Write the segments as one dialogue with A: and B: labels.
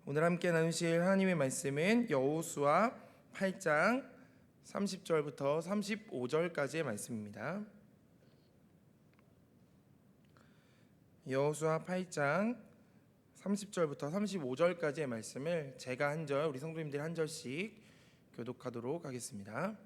A: 오늘 함께 나누실 하나님의 말씀은 여호수아 8장 30절부터 35절까지의 말씀입니다. 여호수아 8장 30절부터 35절까지의 말씀을 제가 한 절, 우리 성도님들이 한 절씩 교독하도록 하겠습니다.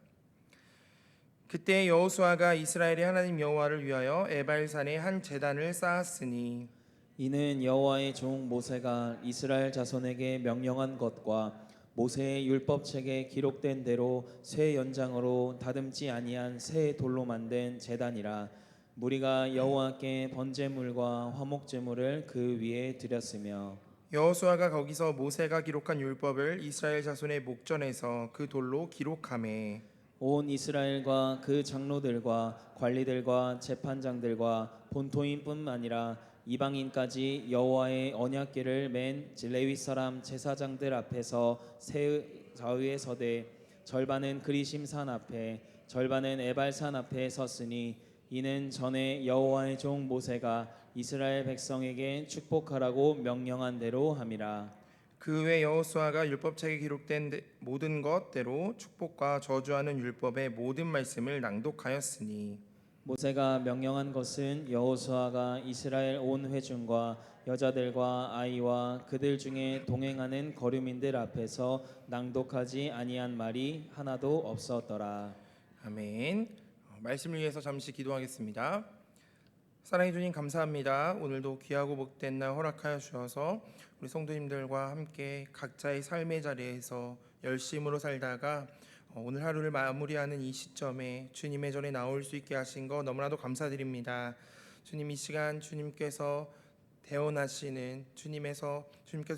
A: 그때 여호수아가 이스라엘의 하나님 여호와를 위하여 에발산에 한 제단을 쌓았으니
B: 이는 여호와의 종 모세가 이스라엘 자손에게 명령한 것과 모세의 율법책에 기록된 대로 쇠 연장으로 다듬지 아니한 새 돌로 만든 제단이라. 무리가 여호와께 번제물과 화목제물을 그 위에 드렸으며
A: 여호수아가 거기서 모세가 기록한 율법을 이스라엘 자손의 목전에서 그 돌로 기록하매
B: 온 이스라엘과 그 장로들과 관리들과 재판장들과 본토인뿐만 아니라 이방인까지 여호와의 언약궤를 맨 레위 사람 제사장들 앞에서 좌우에 서되 절반은 그리심산 앞에 절반은 에발산 앞에 섰으니 이는 전에 여호와의 종 모세가 이스라엘 백성에게 축복하라고 명령한 대로 함이라.
A: 그 외 여호수아가 율법책에 기록된 모든 것대로 축복과 저주하는 율법의 모든 말씀을 낭독하였으니
B: 모세가 명령한 것은 여호수아가 이스라엘 온 회중과 여자들과 아이와 그들 중에 동행하는 거류민들 앞에서 낭독하지 아니한 말이 하나도 없었더라.
A: 아멘. 말씀을 위해서 잠시 기도하겠습니다. 사랑해 주님 감사합니다. 오늘도 귀하고 복된 날 허락하여 주셔서 우리 성도님들과 함께 각자의 삶의 자리에서 열심으로 살다가 오늘 하루를 마무리하는 이 시점에 주님의 전에 나올 수 있게 하신 거 너무나도 감사드립니다. 주님, 이 시간 주님께서 대언하시는 주님께서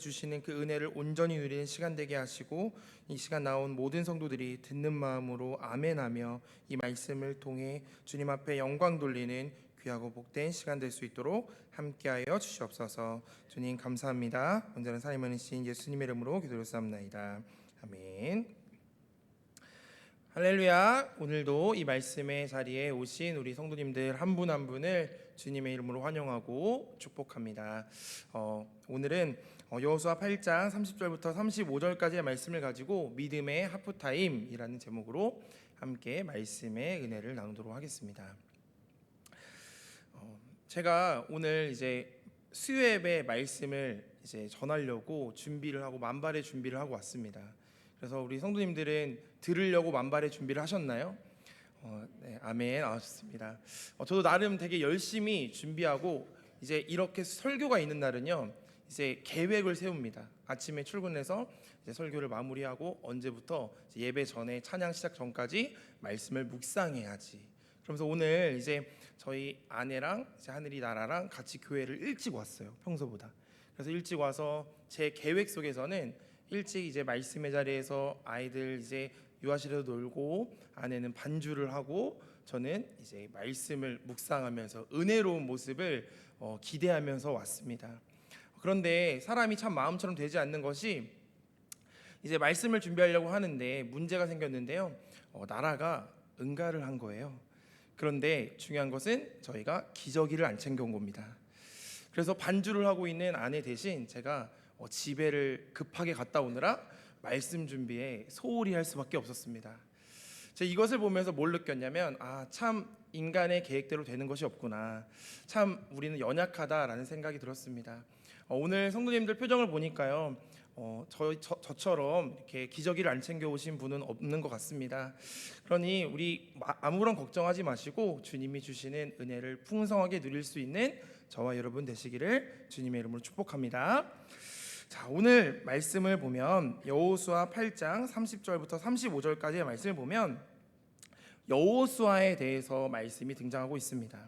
A: 주시는 그 은혜를 온전히 누리는 시간 되게 하시고 이 시간 나온 모든 성도들이 듣는 마음으로 아멘하며 이 말씀을 통해 주님 앞에 영광 돌리는 귀하고 복된 시간 될 수 있도록 함께하여 주시옵소서. 주님 감사합니다. 언제나 사랑이 많으신 예수님의 이름으로 기도드렸사옵나이다. 아멘. 할렐루야. 오늘도 이 말씀의 자리에 오신 우리 성도님들 한 분 한 분을 주님의 이름으로 환영하고 축복합니다. 오늘은 여호수아 8장 30절부터 35절까지의 말씀을 가지고 믿음의 하프타임이라는 제목으로 함께 말씀의 은혜를 나누도록 하겠습니다. 제가 오늘 이제 수요예배 말씀을 이제 전하려고 준비를 하고 만발의 준비를 하고 왔습니다. 그래서 우리 성도님들은 들으려고 만발의 준비를 하셨나요? 네, 아멘. 좋습니다. 저도 나름 되게 열심히 준비하고 이제 이렇게 설교가 있는 날은요, 이제 계획을 세웁니다. 아침에 출근해서 이제 설교를 마무리하고 언제부터 이제 예배 전에 찬양 시작 전까지 말씀을 묵상해야지. 그러면서 오늘 이제 저희 아내랑 이제 하늘이 나라랑 같이 교회를 일찍 왔어요. 평소보다. 그래서 일찍 와서 제 계획 속에서는 일찍 이제 말씀의 자리에서 아이들 이제 유아실에서 놀고 아내는 반주를 하고 저는 이제 말씀을 묵상하면서 은혜로운 모습을 기대하면서 왔습니다. 그런데 사람이 참 마음처럼 되지 않는 것이 이제 말씀을 준비하려고 하는데 문제가 생겼는데요. 나라가 응가를 한 거예요. 그런데 중요한 것은 저희가 기저귀를 안 챙겨온 겁니다. 그래서 반주를 하고 있는 아내 대신 제가 집에를 급하게 갔다 오느라 말씀 준비에 소홀히 할 수밖에 없었습니다. 제가 이것을 보면서 뭘 느꼈냐면 참 인간의 계획대로 되는 것이 없구나. 참 우리는 연약하다라는 생각이 들었습니다. 오늘 성도님들 표정을 보니까요. 저처럼 이렇게 기저귀를 안 챙겨 오신 분은 없는 것 같습니다. 그러니 우리 아무런 걱정하지 마시고 주님이 주시는 은혜를 풍성하게 누릴 수 있는 저와 여러분 되시기를 주님의 이름으로 축복합니다. 자, 오늘 말씀을 보면 여호수아 8장 30절부터 35절까지의 말씀을 보면 여호수아에 대해서 말씀이 등장하고 있습니다.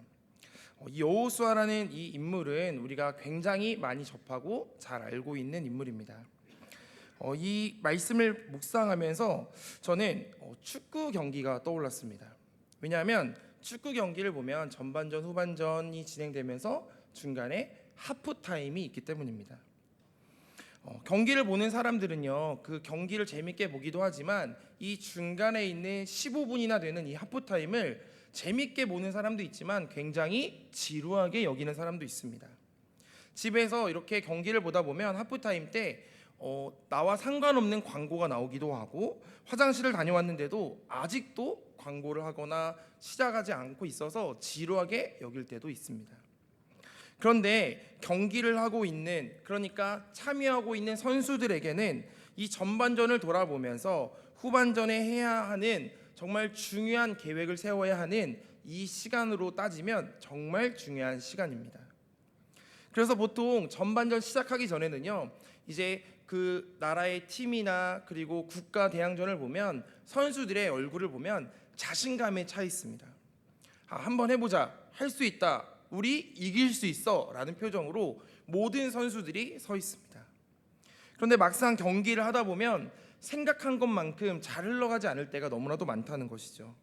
A: 이 여호수아라는 이 인물은 우리가 굉장히 많이 접하고 잘 알고 있는 인물입니다. 이 말씀을 묵상하면서 저는 축구 경기가 떠올랐습니다. 왜냐하면 축구 경기를 보면 전반전, 후반전이 진행되면서 중간에 하프타임이 있기 때문입니다. 경기를 보는 사람들은요, 그 경기를 재밌게 보기도 하지만 이 중간에 있는 15분이나 되는 이 하프타임을 재밌게 보는 사람도 있지만 굉장히 지루하게 여기는 사람도 있습니다. 집에서 이렇게 경기를 보다 보면 하프타임 때 나와 상관없는 광고가 나오기도 하고 화장실을 다녀왔는데도 아직도 광고를 하거나 시작하지 않고 있어서 지루하게 여길 때도 있습니다. 그런데 경기를 하고 있는, 그러니까 참여하고 있는 선수들에게는 이 전반전을 돌아보면서 후반전에 해야 하는 정말 중요한 계획을 세워야 하는 이 시간으로 따지면 정말 중요한 시간입니다. 그래서 보통 전반전 시작하기 전에는요, 이제 그 나라의 팀이나 그리고 국가 대항전을 보면 선수들의 얼굴을 보면 자신감에 차 있습니다. 한번 해보자, 할 수 있다, 우리 이길 수 있어 라는 표정으로 모든 선수들이 서 있습니다. 그런데 막상 경기를 하다 보면 생각한 것만큼 잘 흘러가지 않을 때가 너무나도 많다는 것이죠.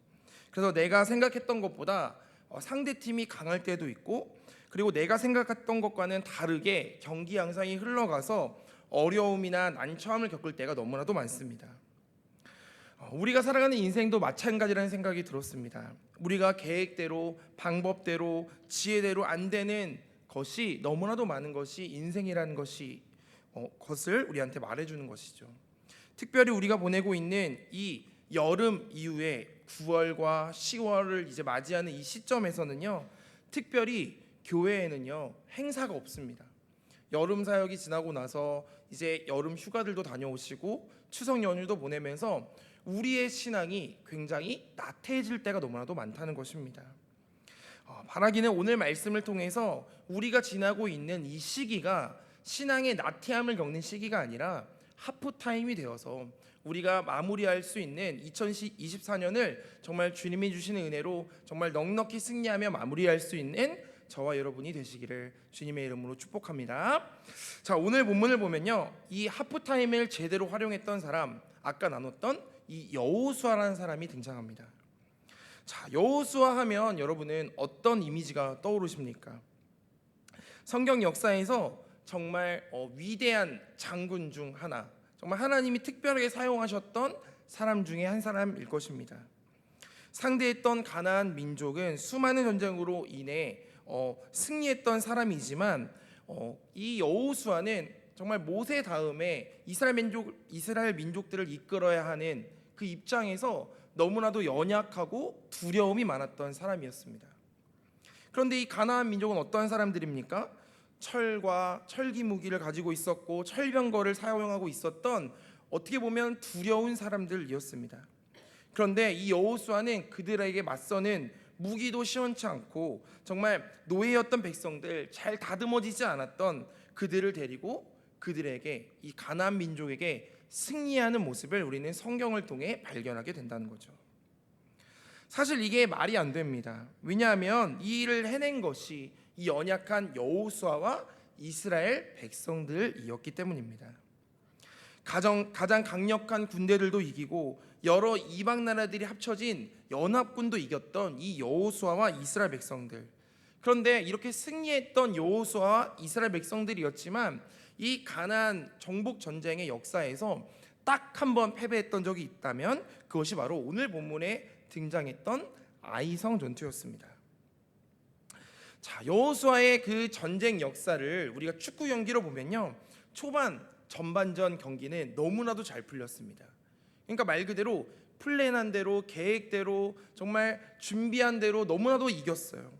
A: 그래서 내가 생각했던 것보다 상대팀이 강할 때도 있고, 그리고 내가 생각했던 것과는 다르게 경기 양상이 흘러가서 어려움이나 난처함을 겪을 때가 너무나도 많습니다. 우리가 살아가는 인생도 마찬가지라는 생각이 들었습니다. 우리가 계획대로, 방법대로, 지혜대로 안 되는 것이 너무나도 많은 것이 인생이라는 것을 우리한테 말해주는 것이죠. 특별히 우리가 보내고 있는 이 여름 이후에 9월과 10월을 이제 맞이하는 이 시점에서는요, 특별히 교회에는요 행사가 없습니다. 여름 사역이 지나고 나서 이제 여름 휴가들도 다녀오시고 추석 연휴도 보내면서 우리의 신앙이 굉장히 나태해질 때가 너무나도 많다는 것입니다. 바라기는 오늘 말씀을 통해서 우리가 지나고 있는 이 시기가 신앙의 나태함을 겪는 시기가 아니라 하프타임이 되어서 우리가 마무리할 수 있는 2024년을 정말 주님이 주시는 은혜로 정말 넉넉히 승리하며 마무리할 수 있는 저와 여러분이 되시기를 주님의 이름으로 축복합니다. 자, 오늘 본문을 보면요, 이 하프타임을 제대로 활용했던 사람, 아까 나눴던 이 여호수아라는 사람이 등장합니다. 자, 여호수아 하면 여러분은 어떤 이미지가 떠오르십니까? 성경 역사에서 정말 위대한 장군 중 하나, 정말 하나님이 특별하게 사용하셨던 사람 중에 한 사람일 것입니다. 상대했던 가나안 민족은 수많은 전쟁으로 인해 승리했던 사람이지만 이 여호수아는 정말 모세 다음에 이스라엘 민족들을 이끌어야 하는 그 입장에서 너무나도 연약하고 두려움이 많았던 사람이었습니다. 그런데 이 가나안 민족은 어떠한 사람들입니까? 철과 철기 무기를 가지고 있었고 철병거를 사용하고 있었던, 어떻게 보면 두려운 사람들이었습니다. 그런데 이 여호수아는 그들에게 맞서는 무기도 시원치 않고 정말 노예였던 백성들, 잘 다듬어지지 않았던 그들을 데리고 그들에게, 이 가나안 민족에게 승리하는 모습을 우리는 성경을 통해 발견하게 된다는 거죠. 사실 이게 말이 안 됩니다. 왜냐하면 이 일을 해낸 것이 이 연약한 여호수아와 이스라엘 백성들이었기 때문입니다. 가장 강력한 군대들도 이기고 여러 이방 나라들이 합쳐진 연합군도 이겼던 이 여호수아와 이스라엘 백성들. 그런데 이렇게 승리했던 여호수아와 이스라엘 백성들이었지만 이 가나안 정복 전쟁의 역사에서 딱 한 번 패배했던 적이 있다면 그것이 바로 오늘 본문에 등장했던 아이성 전투였습니다. 자, 여호수아의 그 전쟁 역사를 우리가 축구 경기로 보면요, 초반 전반전 경기는 너무나도 잘 풀렸습니다. 그러니까 말 그대로 플랜한 대로, 계획대로, 정말 준비한 대로 너무나도 이겼어요.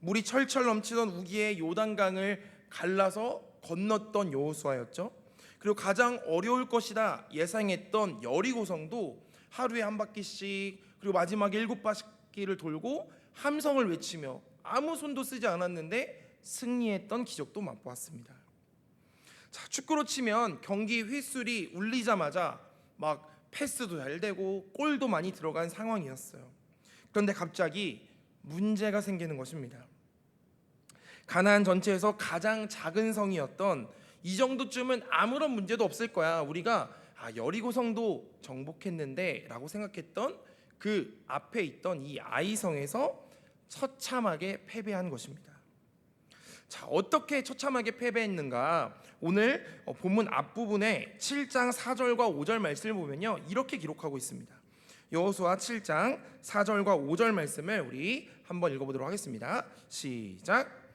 A: 물이 철철 넘치던 우기의 요단강을 갈라서 건넜던 여호수아였죠. 그리고 가장 어려울 것이다 예상했던 여리고성도 하루에 한 바퀴씩, 그리고 마지막에 7바퀴를 돌고 함성을 외치며 아무 손도 쓰지 않았는데 승리했던 기적도 맛보았습니다. 자, 축구로 치면 경기 휘슬이 울리자마자 막 패스도 잘 되고 골도 많이 들어간 상황이었어요. 그런데 갑자기 문제가 생기는 것입니다. 가나안 전체에서 가장 작은 성이었던, 이 정도쯤은 아무런 문제도 없을 거야, 우리가 여리고성도 정복했는데 라고 생각했던 그 앞에 있던 이 아이성에서 처참하게 패배한 것입니다. 자, 어떻게 처참하게 패배했는가? 오늘 본문 앞부분에 7장 4절과 5절 말씀을 보면요, 이렇게 기록하고 있습니다. 여호수아 7장 4절과 5절 말씀을 우리 한번 읽어보도록 하겠습니다. 시작.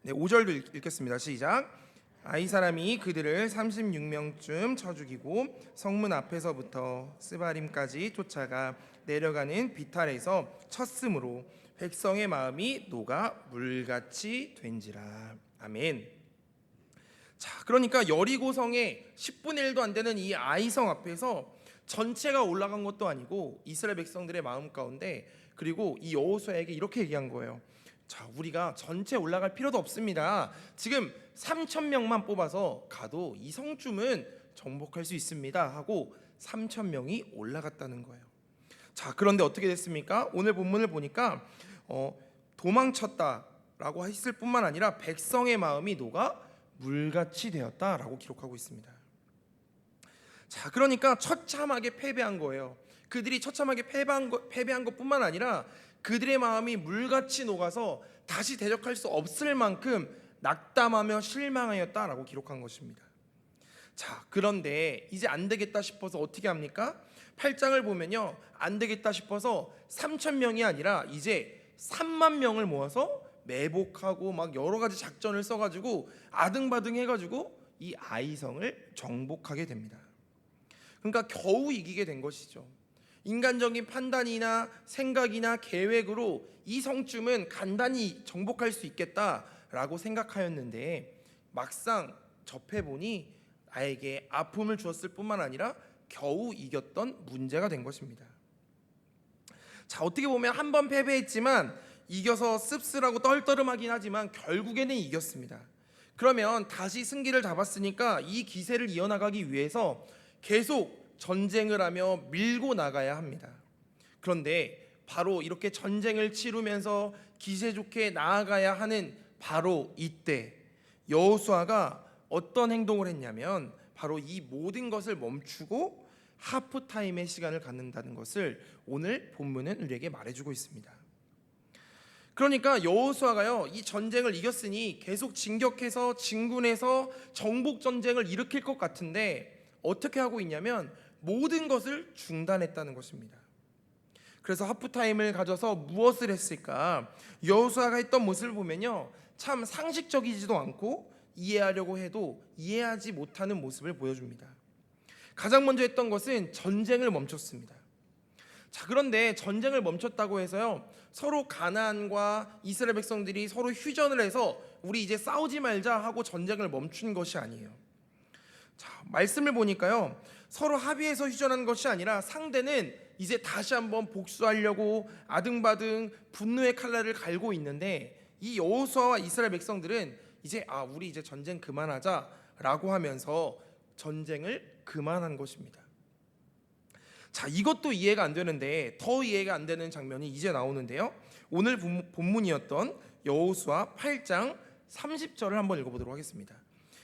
A: 네, 5절도 읽겠습니다. 시작. 아이 사람이 그들을 36명쯤 쳐 죽이고 성문 앞에서부터 스바림까지 쫓아가 내려가는 비탈에서 쳤으므로 백성의 마음이 녹아 물같이 된지라. 아멘. 자, 그러니까 여리고성의 10분의 1도 안 되는 이 아이성 앞에서 전체가 올라간 것도 아니고 이스라엘 백성들의 마음 가운데, 그리고 이 여호수아에게 이렇게 얘기한 거예요. 자, 우리가 전체 올라갈 필요도 없습니다. 지금 3,000명만 뽑아서 가도 이 성쯤은 정복할 수 있습니다 하고 3,000명이 올라갔다는 거예요. 자, 그런데 어떻게 됐습니까? 오늘 본문을 보니까 도망쳤다라고 했을 뿐만 아니라 백성의 마음이 녹아 물같이 되었다라고 기록하고 있습니다. 자, 그러니까 처참하게 패배한 거예요. 그들이 처참하게 패배한 것뿐만 아니라 그들의 마음이 물같이 녹아서 다시 대적할 수 없을 만큼 낙담하며 실망하였다라고 기록한 것입니다. 자, 그런데 이제 안 되겠다 싶어서 어떻게 합니까? 8장을 보면요, 안 되겠다 싶어서 3,000명이 아니라 이제 3만 명을 모아서 매복하고 막 여러 가지 작전을 써가지고 아등바등 해가지고 이 아이성을 정복하게 됩니다. 그러니까 겨우 이기게 된 것이죠. 인간적인 판단이나 생각이나 계획으로 이 성쯤은 간단히 정복할 수 있겠다라고 생각하였는데 막상 접해보니 나에게 아픔을 주었을 뿐만 아니라 겨우 이겼던 문제가 된 것입니다. 자, 어떻게 보면 한 번 패배했지만 이겨서 씁쓸하고 떨떠름하긴 하지만 결국에는 이겼습니다. 그러면 다시 승기를 잡았으니까 이 기세를 이어나가기 위해서 계속 전쟁을 하며 밀고 나가야 합니다. 그런데 바로 이렇게 전쟁을 치르면서 기세 좋게 나아가야 하는 바로 이때 여호수아가 어떤 행동을 했냐면 바로 이 모든 것을 멈추고 하프타임의 시간을 갖는다는 것을 오늘 본문은 우리에게 말해주고 있습니다. 그러니까 여호수아가요, 이 전쟁을 이겼으니 계속 진격해서 진군해서 정복 전쟁을 일으킬 것 같은데 어떻게 하고 있냐면 모든 것을 중단했다는 것입니다. 그래서 하프타임을 가져서 무엇을 했을까? 여호수아가 했던 모습을 보면요, 참 상식적이지도 않고 이해하려고 해도 이해하지 못하는 모습을 보여줍니다. 가장 먼저 했던 것은 전쟁을 멈췄습니다. 자, 그런데 전쟁을 멈췄다고 해서요, 서로 가나안과 이스라엘 백성들이 서로 휴전을 해서 우리 이제 싸우지 말자 하고 전쟁을 멈춘 것이 아니에요. 자, 말씀을 보니까요, 서로 합의해서 휴전한 것이 아니라 상대는 이제 다시 한번 복수하려고 아등바등 분노의 칼날을 갈고 있는데 이 여호수아와 이스라엘 백성들은 이제 우리 이제 전쟁 그만하자라고 하면서 전쟁을 그만한 것입니다. 자, 이것도 이해가 안 되는데 더 이해가 안 되는 장면이 이제 나오는데요. 오늘 본문이었던 여호수아 8장 30절을 한번 읽어보도록 하겠습니다.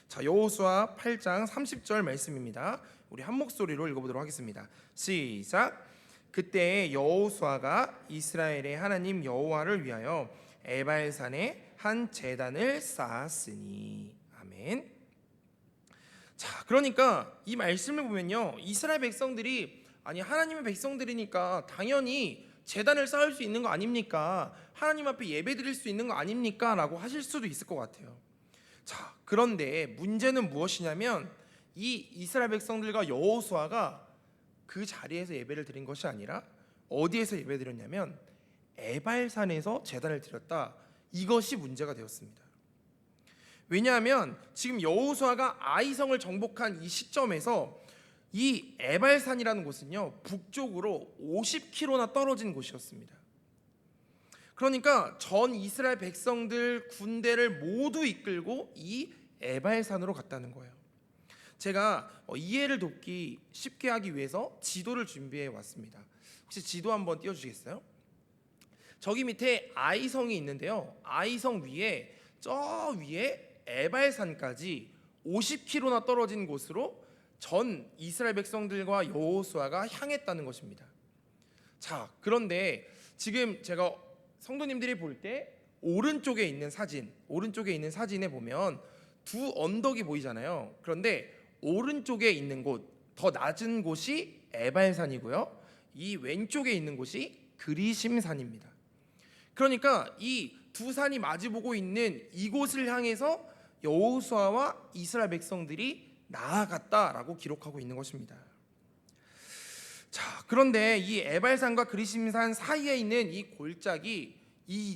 A: 자, 여호수아 8장 30절 말씀입니다. 우리 한 목소리로 읽어보도록 하겠습니다. 시작. 그때 여호수아가 이스라엘의 하나님 여호와를 위하여 에발산에 한 제단을 쌓았으니. 아멘. 자, 그러니까 이 말씀을 보면요, 이스라엘 백성들이 하나님의 백성들이니까 당연히 제단을 쌓을 수 있는 거 아닙니까? 하나님 앞에 예배 드릴 수 있는 거 아닙니까? 라고 하실 수도 있을 것 같아요. 자, 그런데 문제는 무엇이냐면 이 이스라엘 백성들과 여호수아가 그 자리에서 예배를 드린 것이 아니라 어디에서 예배 드렸냐면 에발산에서 제단을 드렸다. 이것이 문제가 되었습니다. 왜냐하면 지금 여호수아가 아이성을 정복한 이 시점에서 이 에발산이라는 곳은요, 북쪽으로 50km나 떨어진 곳이었습니다. 그러니까 전 이스라엘 백성들 군대를 모두 이끌고 이 에발산으로 갔다는 거예요. 제가 이해를 돕기 쉽게 하기 위해서 지도를 준비해 왔습니다. 혹시 지도 한번 띄워주시겠어요? 저기 밑에 아이성이 있는데요, 아이성 위에 저 위에 에발산까지 50km나 떨어진 곳으로 전 이스라엘 백성들과 여호수아가 향했다는 것입니다. 자, 그런데 지금 제가 성도님들이 볼 때 오른쪽에 있는 사진에 보면 두 언덕이 보이잖아요. 그런데 오른쪽에 있는 곳, 더 낮은 곳이 에발산이고요, 이 왼쪽에 있는 곳이 그리심산입니다. 그러니까 이 두 산이 마주보고 있는 이곳을 향해서 여호수아와 이스라엘 백성들이 나아갔다라고 기록하고 있는 것입니다. 자, 그런데 이 에발산과 그리심산 사이에 있는 이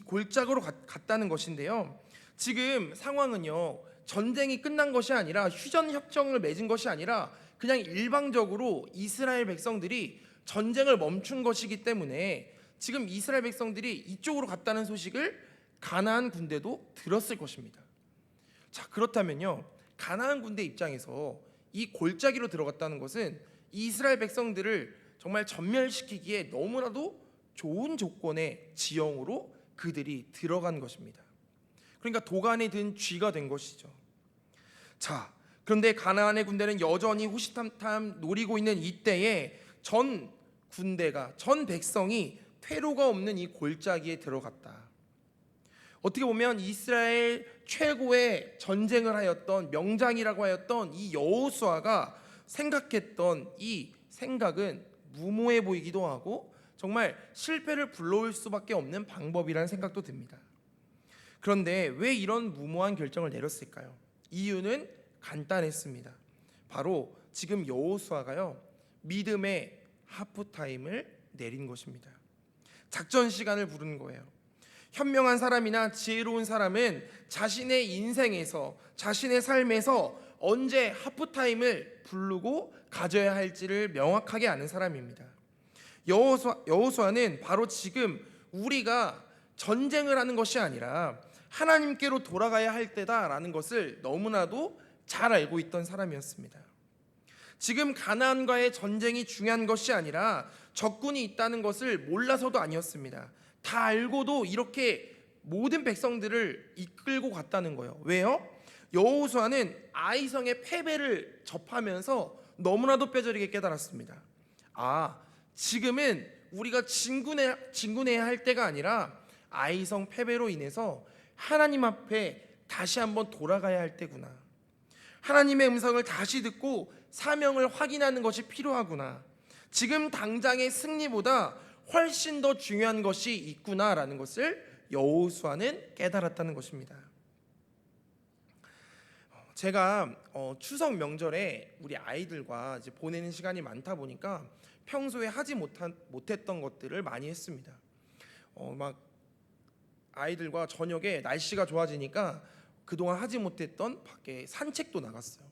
A: 골짜기로 갔다는 것인데요. 지금 상황은요, 전쟁이 끝난 것이 아니라 휴전 협정을 맺은 것이 아니라 그냥 일방적으로 이스라엘 백성들이 전쟁을 멈춘 것이기 때문에 지금 이스라엘 백성들이 이쪽으로 갔다는 소식을 가나안 군대도 들었을 것입니다. 자, 그렇다면요, 가나안 군대 입장에서 이 골짜기로 들어갔다는 것은 이스라엘 백성들을 정말 전멸시키기에 너무나도 좋은 조건의 지형으로 그들이 들어간 것입니다. 그러니까 도간에 든 쥐가 된 것이죠. 자, 그런데 가나안의 군대는 여전히 호시탐탐 노리고 있는 이때에 전 백성이 퇴로가 없는 이 골짜기에 들어갔다. 어떻게 보면 이스라엘 최고의 전쟁을 하였던 명장이라고 하였던 이 여호수아가 생각했던 이 생각은 무모해 보이기도 하고 정말 실패를 불러올 수밖에 없는 방법이라는 생각도 듭니다. 그런데 왜 이런 무모한 결정을 내렸을까요? 이유는 간단했습니다. 바로 지금 여호수아가요, 믿음의 하프타임을 내린 것입니다. 작전 시간을 부르는 거예요. 현명한 사람이나 지혜로운 사람은 자신의 인생에서, 자신의 삶에서 언제 하프타임을 부르고 가져야 할지를 명확하게 아는 사람입니다. 여호수아는 바로 지금 우리가 전쟁을 하는 것이 아니라 하나님께로 돌아가야 할 때다라는 것을 너무나도 잘 알고 있던 사람이었습니다. 지금 가나안과의 전쟁이 중요한 것이 아니라 적군이 있다는 것을 몰라서도 아니었습니다. 다 알고도 이렇게 모든 백성들을 이끌고 갔다는 거예요. 왜요? 여호수아는 아이성의 패배를 접하면서 너무나도 뼈저리게 깨달았습니다. 아, 지금은 우리가 진군해야 할 때가 아니라 아이성 패배로 인해서 하나님 앞에 다시 한번 돌아가야 할 때구나. 하나님의 음성을 다시 듣고 사명을 확인하는 것이 필요하구나. 지금 당장의 승리보다 훨씬 더 중요한 것이 있구나라는 것을 여호수아는 깨달았다는 것입니다. 제가 추석 명절에 우리 아이들과 이제 보내는 시간이 많다 보니까 평소에 하지 못했던 것들을 많이 했습니다. 막 아이들과 저녁에 날씨가 좋아지니까 그동안 하지 못했던 밖에 산책도 나갔어요.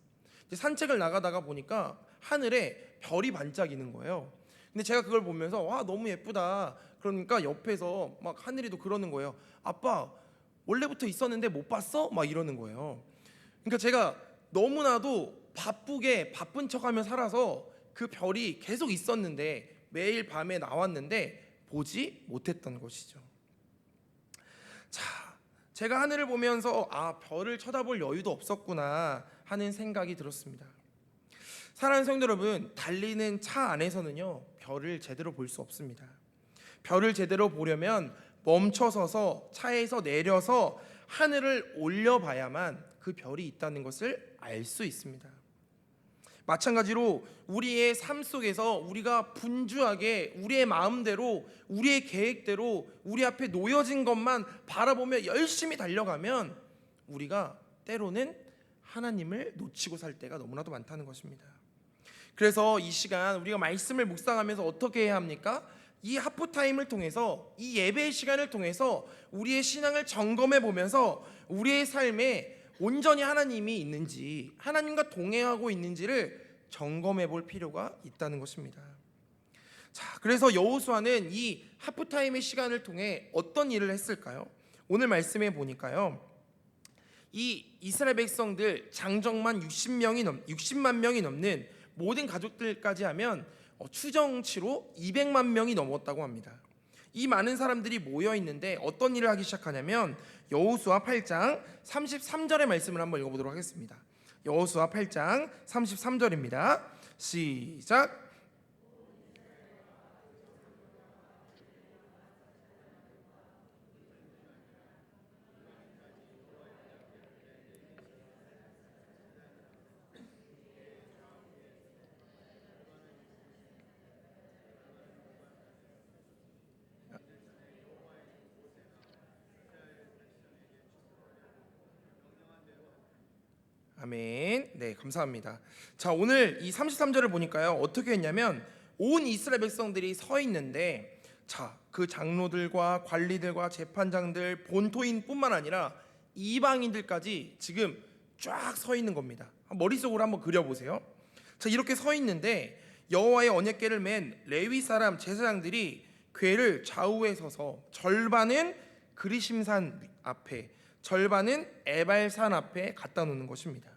A: 이제 산책을 나가다가 보니까 하늘에 별이 반짝이는 거예요. 근데 제가 그걸 보면서 와, 너무 예쁘다. 그러니까 옆에서 막 하늘이도 그러는 거예요. 아빠, 원래부터 있었는데 못 봤어? 막 이러는 거예요. 그러니까 제가 너무나도 바쁜 척하며 살아서 그 별이 계속 있었는데 매일 밤에 나왔는데 보지 못했던 것이죠. 자, 제가 하늘을 보면서 아, 별을 쳐다볼 여유도 없었구나 하는 생각이 들었습니다. 사랑하는 성도 여러분, 달리는 차 안에서는요, 별을 제대로 볼 수 없습니다. 별을 제대로 보려면 멈춰서서 차에서 내려서 하늘을 올려봐야만 그 별이 있다는 것을 알 수 있습니다. 마찬가지로 우리의 삶 속에서 우리가 분주하게 우리의 마음대로 우리의 계획대로 우리 앞에 놓여진 것만 바라보며 열심히 달려가면 우리가 때로는 하나님을 놓치고 살 때가 너무나도 많다는 것입니다. 그래서 이 시간 우리가 말씀을 묵상하면서 어떻게 해야 합니까? 이 하프타임을 통해서, 이 예배의 시간을 통해서 우리의 신앙을 점검해 보면서 우리의 삶에 온전히 하나님이 있는지, 하나님과 동행하고 있는지를 점검해 볼 필요가 있다는 것입니다. 자, 그래서 여호수아는 이 하프타임의 시간을 통해 어떤 일을 했을까요? 오늘 말씀해 보니까요, 이 이스라엘 백성들 장정만 60만 명이 넘는 모든 가족들까지 하면 추정치로 200만 명이 넘었다고 합니다. 이 많은 사람들이 모여 있는데 어떤 일을 하기 시작하냐면 여호수아 8장 33절의 말씀을 한번 읽어보도록 하겠습니다. 여호수아 8장 33절입니다. 시작. 아멘. 네, 감사합니다. 자, 오늘 이 33절을 보니까요, 어떻게 했냐면 온 이스라엘 백성들이 서 있는데, 자, 그 장로들과 관리들과 재판장들, 본토인뿐만 아니라 이방인들까지 지금 쫙 서 있는 겁니다. 머릿속으로 한번 그려보세요. 자, 이렇게 서 있는데 여호와의 언약궤를 맨 레위 사람 제사장들이 궤를 좌우에 서서 절반은 그리심산 앞에, 절반은 에발산 앞에 갖다 놓는 것입니다.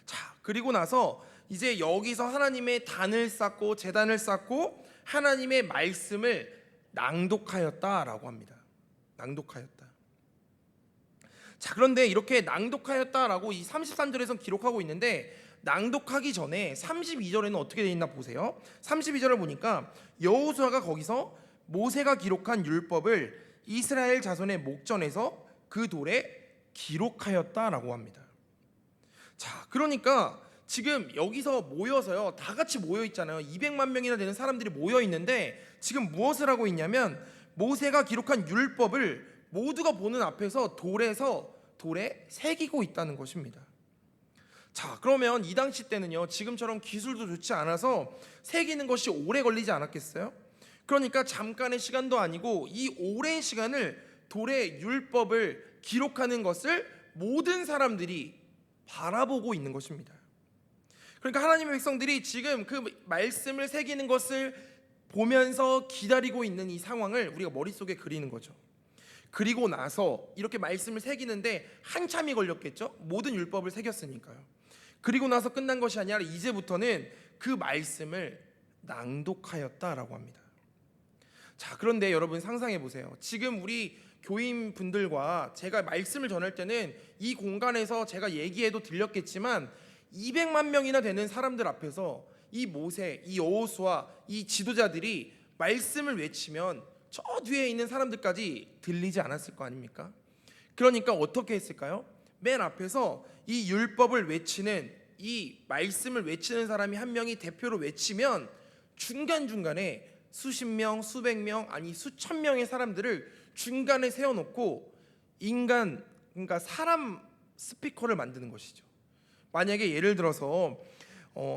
A: 자, 그리고 나서 이제 여기서 하나님의 단을 쌓고 제단을 쌓고 하나님의 말씀을 낭독하였다라고 합니다. 낭독하였다. 자, 그런데 이렇게 낭독하였다라고 이 33절에서 기록하고 있는데, 낭독하기 전에 32절에는 어떻게 되어 있나 보세요. 32절을 보니까 여호수아가 거기서 모세가 기록한 율법을 이스라엘 자손의 목전에서 그 돌에 기록하였다라고 합니다. 자, 그러니까 지금 여기서 모여서요, 다 같이 모여 있잖아요. 200만 명이나 되는 사람들이 모여 있는데 지금 무엇을 하고 있냐면 모세가 기록한 율법을 모두가 보는 앞에서 돌에 새기고 있다는 것입니다. 자, 그러면 이 당시 때는요, 지금처럼 기술도 좋지 않아서 새기는 것이 오래 걸리지 않았겠어요? 그러니까 잠깐의 시간도 아니고 이 오랜 시간을 돌에 율법을 기록하는 것을 모든 사람들이 바라보고 있는 것입니다. 그러니까 하나님의 백성들이 지금 그 말씀을 새기는 것을 보면서 기다리고 있는 이 상황을 우리가 머릿속에 그리는 거죠. 그리고 나서 이렇게 말씀을 새기는데 한참이 걸렸겠죠? 모든 율법을 새겼으니까요. 그리고 나서 끝난 것이 아니라 이제부터는 그 말씀을 낭독하였다라고 합니다. 자, 그런데 여러분 상상해 보세요. 지금 우리 교인분들과 제가 말씀을 전할 때는 이 공간에서 제가 얘기해도 들렸겠지만 200만 명이나 되는 사람들 앞에서 이 모세, 이 여호수아, 이 지도자들이 말씀을 외치면 저 뒤에 있는 사람들까지 들리지 않았을 거 아닙니까? 그러니까 어떻게 했을까요? 맨 앞에서 이 율법을 외치는, 이 말씀을 외치는 사람이 한 명이 대표로 외치면 중간중간에 수십 명, 수백 명, 아니 수천 명의 사람들을 중간에 세워놓고 그러니까 사람 스피커를 만드는 것이죠. 만약에 예를 들어서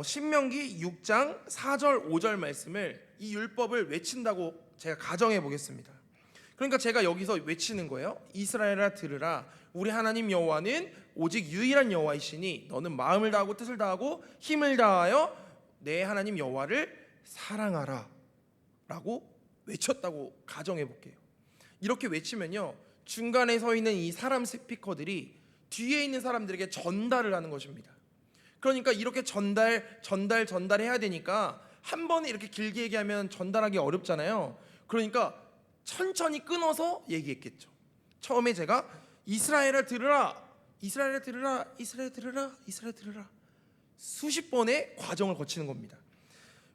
A: 신명기 6장 4절 5절 말씀을 이 율법을 외친다고 제가 가정해 보겠습니다. 그러니까 제가 여기서 외치는 거예요. 이스라엘아 들으라, 우리 하나님 여호와는 오직 유일한 여호와이시니 너는 마음을 다하고 뜻을 다하고 힘을 다하여 내 하나님 여호와를 사랑하라 라고 외쳤다고 가정해 볼게요. 이렇게 외치면요, 중간에 서 있는 이 사람 스피커들이 뒤에 있는 사람들에게 전달을 하는 것입니다. 그러니까 이렇게 전달해야 되니까 한 번에 이렇게 길게 얘기하면 전달하기 어렵잖아요. 그러니까 천천히 끊어서 얘기했겠죠. 처음에 제가 이스라엘아 들으라, 이스라엘아 들으라, 이스라엘 들으라, 이스라엘 들으라, 수십 번의 과정을 거치는 겁니다.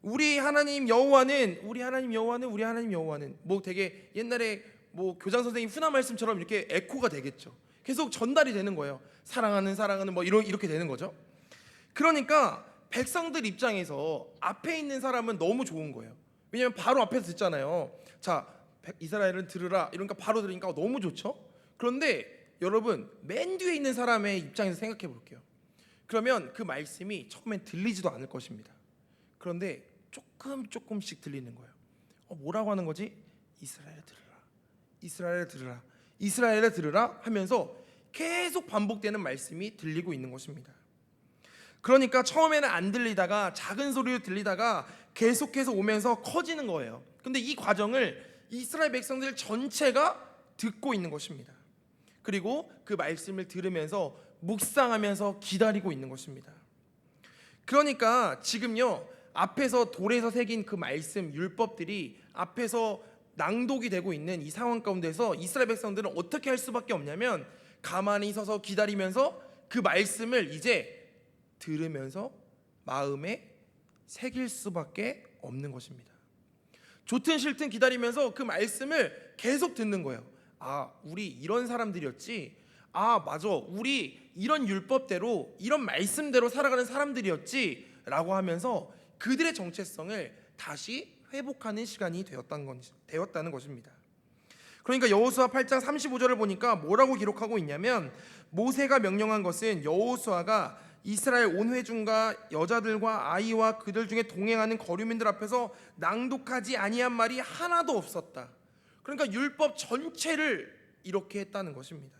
A: 우리 하나님 여호와는, 우리 하나님 여호와는, 우리 하나님 여호와는, 뭐 되게 옛날에 뭐 교장 선생님 훈화 말씀처럼 이렇게 에코가 되겠죠. 계속 전달이 되는 거예요. 사랑하는 뭐 이렇게 되는 거죠. 그러니까 백성들 입장에서 앞에 있는 사람은 너무 좋은 거예요. 왜냐하면 바로 앞에서 듣잖아요. 자, 이스라엘은 들으라 이러니까 바로 들으니까 너무 좋죠. 그런데 여러분 맨 뒤에 있는 사람의 입장에서 생각해 볼게요. 그러면 그 말씀이 처음엔 들리지도 않을 것입니다. 그런데 조금씩 들리는 거예요. 뭐라고 하는 거지? 이스라엘 들으라, 이스라엘 들으라, 이스라엘 들으라 하면서 계속 반복되는 말씀이 들리고 있는 것입니다. 그러니까 처음에는 안 들리다가 작은 소리로 들리다가 계속해서 오면서 커지는 거예요. 근데 이 과정을 이스라엘 백성들 전체가 듣고 있는 것입니다. 그리고 그 말씀을 들으면서 묵상하면서 기다리고 있는 것입니다. 그러니까 지금요, 앞에서 돌에서 새긴 그 말씀 율법들이 앞에서 낭독이 되고 있는 이 상황 가운데서 이스라엘 백성들은 어떻게 할 수밖에 없냐면 가만히 서서 기다리면서 그 말씀을 이제 들으면서 마음에 새길 수밖에 없는 것입니다. 좋든 싫든 기다리면서 그 말씀을 계속 듣는 거예요. 아, 우리 이런 사람들이었지. 아, 맞아, 우리 이런 율법대로 이런 말씀대로 살아가는 사람들이었지 라고 하면서 그들의 정체성을 다시 회복하는 시간이 되었다는 것입니다. 그러니까 여호수아 8장 35절을 보니까 뭐라고 기록하고 있냐면, 모세가 명령한 것은 여호수아가 이스라엘 온 회중과 여자들과 아이와 그들 중에 동행하는 거류민들 앞에서 낭독하지 아니한 말이 하나도 없었다. 그러니까 율법 전체를 이렇게 했다는 것입니다.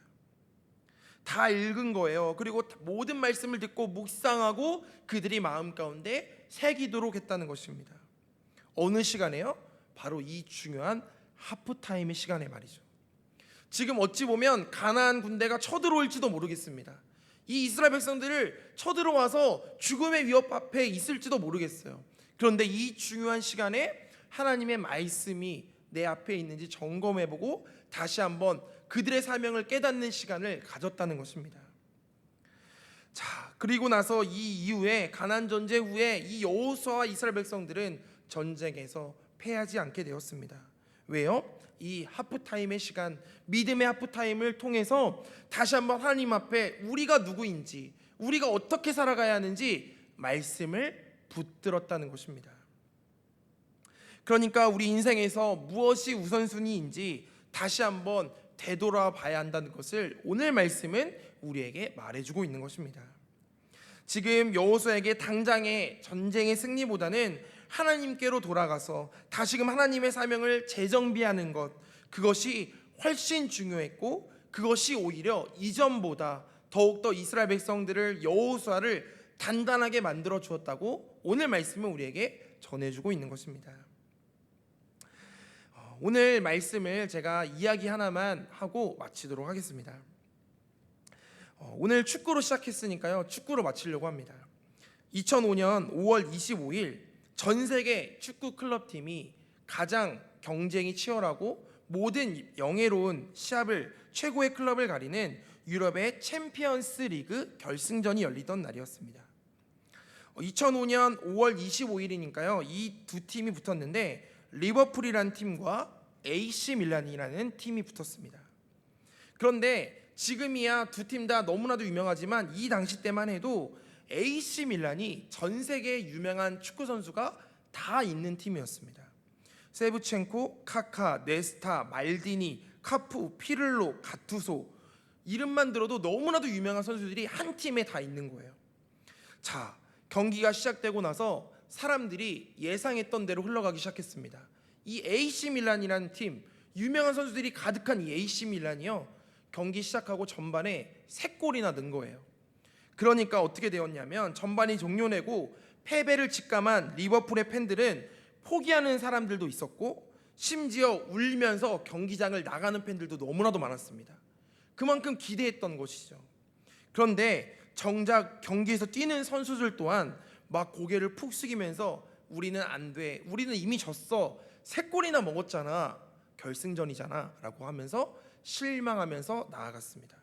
A: 다 읽은 거예요. 그리고 모든 말씀을 듣고 묵상하고 그들이 마음 가운데 새기도록 했다는 것입니다. 어느 시간에요? 바로 이 중요한 하프타임의 시간에 말이죠. 지금 어찌 보면 가나안 군대가 쳐들어올지도 모르겠습니다. 이 이스라엘 백성들을 쳐들어와서 죽음의 위협 앞에 있을지도 모르겠어요. 그런데 이 중요한 시간에 하나님의 말씀이 내 앞에 있는지 점검해보고 다시 한번 그들의 사명을 깨닫는 시간을 가졌다는 것입니다. 자, 그리고 나서 이 이후에 가나안 전쟁 후에 이 여호수아와 이스라엘 백성들은 전쟁에서 패하지 않게 되었습니다. 왜요? 이 하프타임의 시간, 믿음의 하프타임을 통해서 다시 한번 하나님 앞에 우리가 누구인지, 우리가 어떻게 살아가야 하는지 말씀을 붙들었다는 것입니다. 그러니까 우리 인생에서 무엇이 우선순위인지 다시 한번 되돌아봐야 한다는 것을 오늘 말씀은 우리에게 말해주고 있는 것입니다. 지금 여호수아에게 당장의 전쟁의 승리보다는 하나님께로 돌아가서 다시금 하나님의 사명을 재정비하는 것, 그것이 훨씬 중요했고, 그것이 오히려 이전보다 더욱더 이스라엘 백성들을, 여호수아를 단단하게 만들어 주었다고 오늘 말씀은 우리에게 전해주고 있는 것입니다. 오늘 말씀을 제가 이야기 하나만 하고 마치도록 하겠습니다. 오늘 축구로 시작했으니까요, 축구로 마치려고 합니다. 2005년 5월 25일 전 세계 축구 클럽팀이 가장 경쟁이 치열하고 모든 영예로운 시합을, 최고의 클럽을 가리는 유럽의 챔피언스 리그 결승전이 열리던 날이었습니다. 2005년 5월 25일이니까요 이 두 팀이 붙었는데 리버풀이라는 팀과 AC 밀란이라는 팀이 붙었습니다. 그런데 지금이야 두 팀 다 너무나도 유명하지만 이 당시 때만 해도 AC 밀란이 전 세계에 유명한 축구 선수가 다 있는 팀이었습니다. 세브첸코, 카카, 네스타, 말디니, 카푸, 피를로, 가투소, 이름만 들어도 너무나도 유명한 선수들이 한 팀에 다 있는 거예요. 자, 경기가 시작되고 나서 사람들이 예상했던 대로 흘러가기 시작했습니다. 이 AC 밀란이라는 팀, 유명한 선수들이 가득한 이 AC 밀란이요, 경기 시작하고 전반에 3골이나 넣은 거예요. 그러니까 어떻게 되었냐면 전반이 종료되고 패배를 직감한 리버풀의 팬들은 포기하는 사람들도 있었고 심지어 울면서 경기장을 나가는 팬들도 너무나도 많았습니다. 그만큼 기대했던 것이죠. 그런데 정작 경기에서 뛰는 선수들 또한 막 고개를 푹 숙이면서 우리는 안 돼, 우리는 이미 졌어, 3골이나 먹었잖아, 결승전이잖아 라고 하면서 실망하면서 나아갔습니다.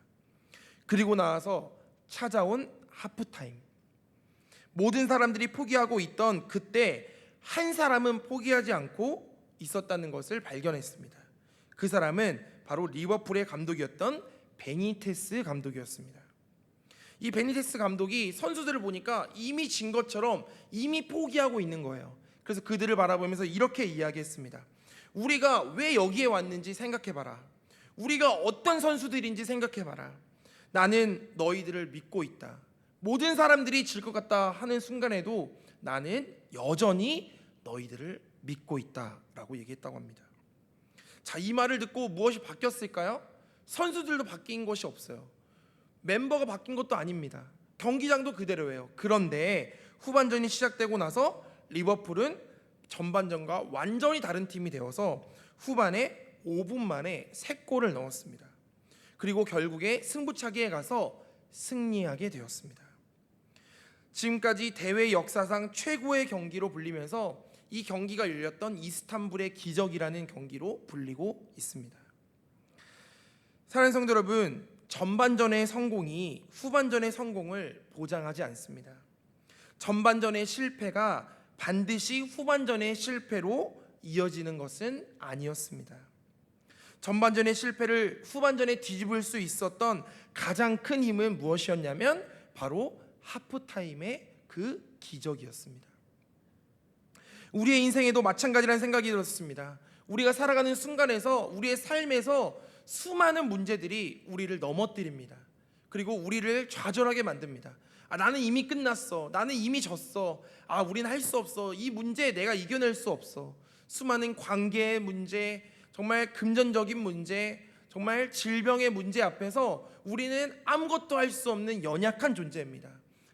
A: 그리고 나서 찾아온 하프타임, 모든 사람들이 포기하고 있던 그때 한 사람은 포기하지 않고 있었다는 것을 발견했습니다. 그 사람은 바로 리버풀의 감독이었던 베니테스 감독이었습니다. 이 베니테스 감독이 선수들을 보니까 이미 진 것처럼 이미 포기하고 있는 거예요. 그래서 그들을 바라보면서 이렇게 이야기했습니다. 우리가 왜 여기에 왔는지 생각해봐라. 우리가 어떤 선수들인지 생각해봐라. 나는 너희들을 믿고 있다. 모든 사람들이 질 것 같다 하는 순간에도 나는 여전히 너희들을 믿고 있다라고 얘기했다고 합니다. 자, 이 말을 듣고 무엇이 바뀌었을까요? 선수들도 바뀐 것이 없어요. 멤버가 바뀐 것도 아닙니다. 경기장도 그대로예요. 그런데 후반전이 시작되고 나서 리버풀은 전반전과 완전히 다른 팀이 되어서 후반에 5분 만에 3골을 넣었습니다. 그리고 결국에 승부차기에 가서 승리하게 되었습니다. 지금까지 대회 역사상 최고의 경기로 불리면서 이 경기가 열렸던 이스탄불의 기적이라는 경기로 불리고 있습니다. 사랑하는 성도 여러분, 전반전의 성공이 후반전의 성공을 보장하지 않습니다. 전반전의 실패가 반드시 후반전의 실패로 이어지는 것은 아니었습니다. 전반전의 실패를 후반전에 뒤집을 수 있었던 가장 큰 힘은 무엇이었냐면 바로 하프타임의 그 기적이었습니다. 우리의 인생에도 마찬가지라는 생각이 들었습니다. 우리가 살아가는 순간에서 우리의 삶에서 수많은 문제들이 우리를 넘어뜨립니다. 그리고 우리를 좌절하게 만듭니다. 나는 이미 끝났어. 나는 이미 졌어. 우리는 할 수 없어. 이 문제 내가 이겨낼 수 없어. 수많은 관계의 문제, 정말 금전적인 문제, 정말 질병의 문제 앞에서 우리는 아무것도 할 수 없는 연약한 존재입니다.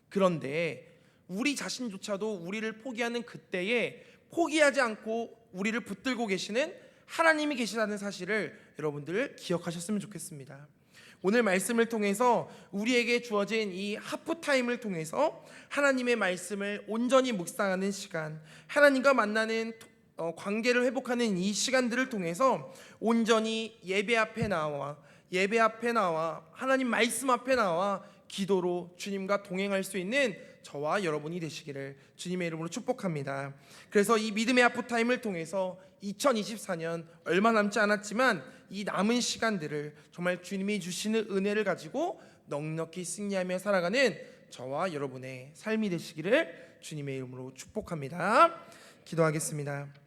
A: 그런데 우리 자신조차도 우리를 포기하는 그때에 포기하지 않고 우리를 붙들고 계시는 하나님이 계시다는 사실을 여러분들 기억하셨으면 좋겠습니다. 오늘 말씀을 통해서 우리에게 주어진 이 하프타임을 통해서 하나님의 말씀을 온전히 묵상하는 시간, 하나님과 만나는 관계를 회복하는 이 시간들을 통해서 온전히 예배 앞에 나와 하나님 말씀 앞에 나와 기도로 주님과 동행할 수 있는 저와 여러분이 되시기를 주님의 이름으로 축복합니다. 그래서 이 믿음의 하프타임을 통해서 2024년 얼마 남지 않았지만 이 남은 시간들을 정말 주님이 주시는 은혜를 가지고 넉넉히 승리하며 살아가는 저와 여러분의 삶이 되시기를 주님의 이름으로 축복합니다. 기도하겠습니다.